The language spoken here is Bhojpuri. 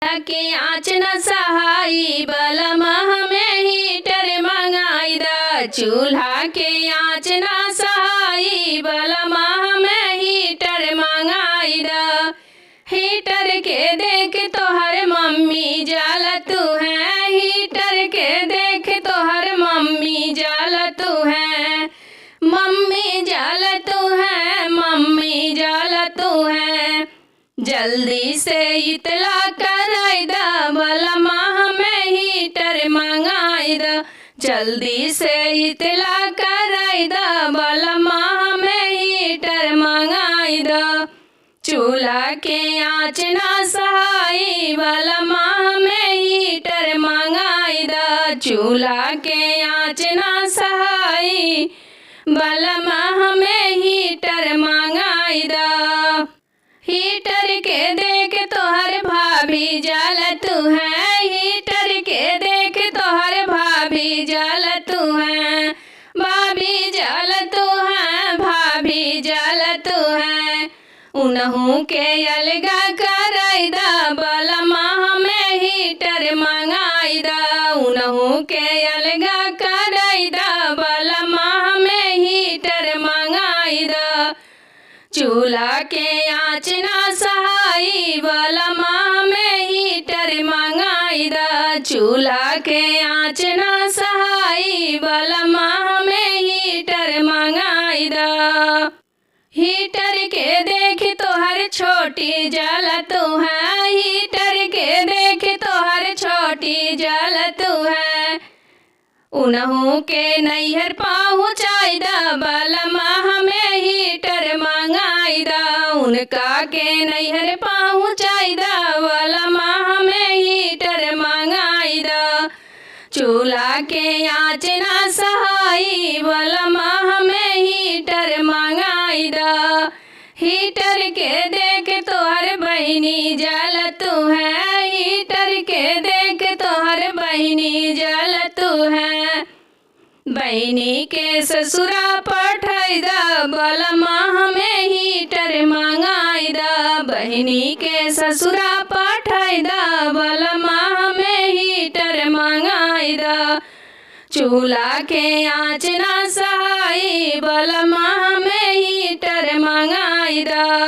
के आँच न सहाई बलमा हमें हीटर मंगाई दा। चूल्हा के आँच न सहाई बलमा हमें हीटर मंगाई दा। हीटर के देख तोहर मम्मी जाल तू है, हीटर के देख तोहर मम्मी जाल तू है, मम्मी जाल तू है, मम्मी जाल तू है। जल्दी से इतला कराई दा बलमा हमें हीटर मंगाई दा। जल्दी से इतला कराई दा बलमा हमें हीटर मंगाई दा। चूल्हा के आँच ना सहाई बलमा हमें हीटर मंगाई दा। चूल्हा के आँच ना सहाई बलमा हमें हीटर मंगाई दा। हीटर के देख तोहर भाभी जाल तू है, हीटर के देख तोहर भाभी जाल तू है, भाभी जाल तू है, भाभी जाल तू है। उनहु के अलगा कराई दा बलमा हमें हीटर मंगाई दा। उनहु के अलगा कराई दा बलमा हमें हीटर मंगाई दा। चूल्हा के आँच ना सहाई बलमा हमें हीटर मंगाई दा। चूल्हा के आँच ना सहाई बलमा हमें हीटर मंगाई दा। हीटर के देख तोहर छोटी जाल तू है, हीटर के देख तोहर छोटी जाल तू है। उनहु के नैहर पहुँचाई दा बलमा हमें हीटर मंगाई दा। उनका के नैहर पहुँचाई दा बलमा हमें हीटर मंगाई दा। चूल्हा के आँच ना सहाई बलमा हमें हीटर मंगाई दा। हीटर के देख तोहर बहिनी जाल तू है, हीटर के देख तोहर बहिनी जाल तू है। बहिनी के ससुरा पठाई दा बलमा हमें हीटर मंगाई दा। बहिनी के ससुरा पठाई दा बलमा हमें हीटर मंगाई दा। चूल्हा के आँच ना सहाई बलमा हमें हीटर मंगाई दा।